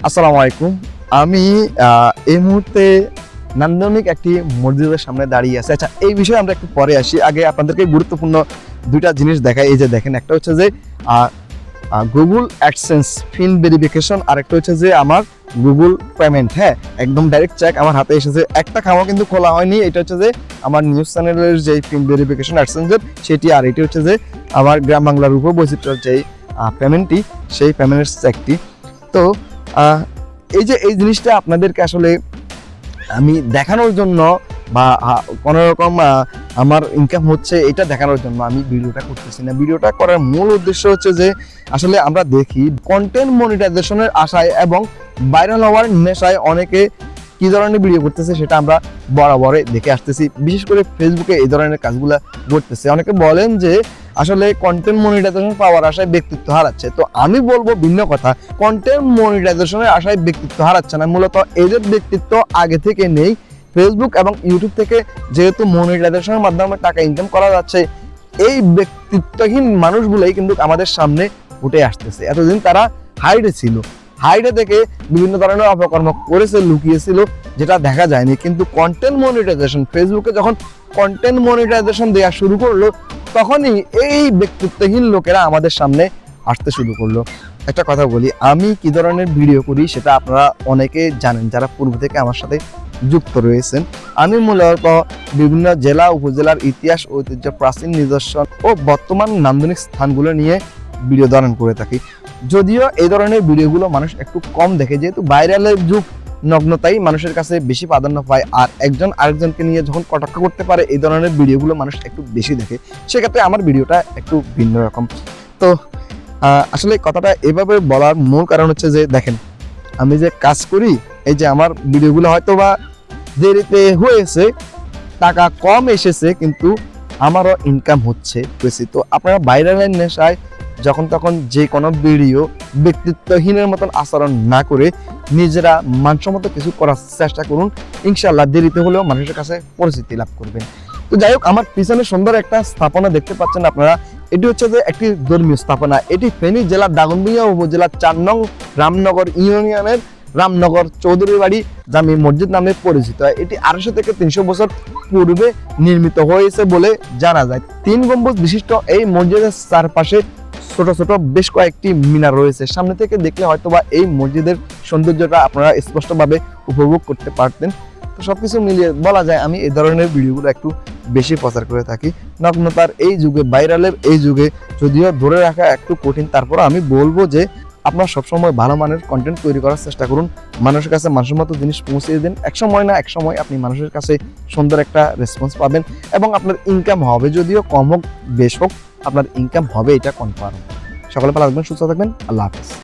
আসসালামু আলাইকুম। আমি এই মুহূর্তে নান্দনিক একটি মসজিদের সামনে দাঁড়িয়ে আছি। আচ্ছা, এই বিষয়ে আমরা একটু পরে আসি। আগে আপনাদেরকে গুরুত্বপূর্ণ দুইটা জিনিস দেখাই। এই যে দেখেন, একটা হচ্ছে যে গুগল অ্যাডসেন্স পিন ভেরিফিকেশন, আর একটা হচ্ছে যে আমার গুগল পেমেন্ট। হ্যাঁ, একদম ডাইরেক্ট চেক আমার হাতে এসেছে। একটা খামও কিন্তু খোলা হয়নি। এটা হচ্ছে যে আমার নিউজ চ্যানেলের যে পিন ভেরিফিকেশন অ্যাডসেন্সের সেটি, আর এটি হচ্ছে যে আমার গ্রাম বাংলার উপবৈচিত্র্যের যেই পেমেন্টটি, সেই পেমেন্টের চেকটি। তো এই জিনিসটা আপনাদেরকে আসলে আমি দেখানোর জন্য বা কোনো রকম আমার ইনকাম হচ্ছে এটা দেখানোর জন্য আমি ভিডিওটা করতেছি না। ভিডিওটা করার মূল উদ্দেশ্য হচ্ছে যে আসলে আমরা দেখি কন্টেন্ট মনিটাইজেশনের আশায় এবং ভাইরাল হওয়ার নেশায় অনেকে কি ধরনের ভিডিও করতেছে সেটা আমরা বরাবরে দেখে আসতেছি। বিশেষ করে ফেসবুকে এই ধরনের কাজগুলো করতেছে। অনেকে বলেন যে আসলে কন্টেন্ট মনিটাইজেশন পাওয়ার আশায় ব্যক্তিত্ব হারাচ্ছে। তো আমি বলবো ভিন্ন কথা, কন্টেন্ট মনিটাইজেশনের আশায় ব্যক্তিত্ব হারাচ্ছে না, মূলত এদের ব্যক্তিত্ব আগে থেকে নেই। ফেসবুক এবং ইউটিউব থেকে যেহেতু মনিটাইজেশনের মাধ্যমে টাকা ইনকাম করা যাচ্ছে, এই ব্যক্তিত্বহীন মানুষগুলোই কিন্তু আমাদের সামনে উঠে আসতেছে। এতদিন তারা হাইডে ছিল, হাইডে থেকে বিভিন্ন ধরনের অপকর্ম করেছে, লুকিয়েছিল, যেটা দেখা যায়নি। কিন্তু কন্টেন্ট মনিটাইজেশন, ফেসবুকে যখন কন্টেন্ট মনিটাইজেশন দেওয়া শুরু করলো, তখনই এই ব্যক্তিত্বহীন লোকেরা আমাদের সামনে আসতে শুরু করলো। একটা কথা বলি, আমি কি ধরনের ভিডিও করি সেটা আপনারা অনেকে জানেন যারা পূর্ব থেকে আমার সাথে যুক্ত রয়েছেন। আমি মূলত বিভিন্ন জেলা উপজেলার ইতিহাস, ঐতিহ্য, প্রাচীন নিদর্শন ও বর্তমান নান্দনিক স্থানগুলো নিয়ে ভিডিও ধারণ করে থাকি। যদিও এই ধরনের ভিডিওগুলো মানুষ একটু কম দেখে, যেহেতু ভাইরালের যুগ, নগ্নতাই মানুষের কাছে বেশি প্রাধান্য পায়। আর একজন আরেকজনকে নিয়ে যখন কটাক্ষ করতে পারে, এই ধরনের ভিডিওগুলো মানুষ একটু বেশি দেখে। সেক্ষেত্রে আমার ভিডিওটা একটু ভিন্ন রকম। তো আসলে কথাটা এভাবে বলার মূল কারণ হচ্ছে যে দেখেন, আমি যে কাজ করি, এই যে আমার ভিডিওগুলো হয়তো বা দেরিতে হয়েছে, টাকা কম এসেছে, কিন্তু আমারও ইনকাম হচ্ছে বেশি। তো আপনারা ভাইরালের নেশায় যখন তখন যে কোনো ভিডিও ব্যক্তিত্বহীনের মতন আচরণ না করে নিজেরা মানসম্মত কিছু করার চেষ্টা করুন। ইনশাআল্লাহ দেরিতে হলেও মানুষের কাছে পরিচিতি লাভ করবেন। তো যাই হোক, আমার পিছনে সুন্দর একটা স্থাপনা দেখতে পাচ্ছেন আপনারা। এটি হচ্ছে যে একটি ধর্মীয় স্থাপনা। এটি ফেনী জেলার দাগনভূঞা উপজেলার 4 নং রামনগর ইউনিয়নের রামনগর চৌধুরী বাড়ি জামি মসজিদ নামে পরিচিত। এটি 250 থেকে 300 বছর পূর্বে নির্মিত হয়েছে বলে জানা যায়। 3 গম্বুজ বিশিষ্ট এই মসজিদের চারপাশে ছোট ছোট বেশ কয়েকটি মিনার রয়েছে। সামনে থেকে দেখলে হয়তোবা এই মসজিদের সৌন্দর্যটা আপনারা স্পষ্টভাবে উপভোগ করতে পারতেন। তো সবকিছু মিলিয়ে বলা যায় আমি এই ধরনের ভিডিওগুলো একটু বেশি প্রচার করে থাকি। নগ্নতার এই যুগে, ভাইরালের এই যুগে যদিও ধরে রাখা একটু কঠিন, তারপরে আমি বলবো যে আপনারা সবসময় ভালো মানের কন্টেন্ট তৈরি করার চেষ্টা করুন। মানুষের কাছে মানসম্মত জিনিস পৌঁছে দিন। এক সময় না এক সময় আপনি মানুষের কাছে সুন্দর একটা রেসপন্স পাবেন এবং আপনার ইনকাম হবে। যদিও কম হোক বেশ হোক, আপনার ইনকাম হবে, এটা কনফার্ম। সকলে ভালো থাকবেন, সুস্থ থাকবেন। আল্লাহ হাফেজ।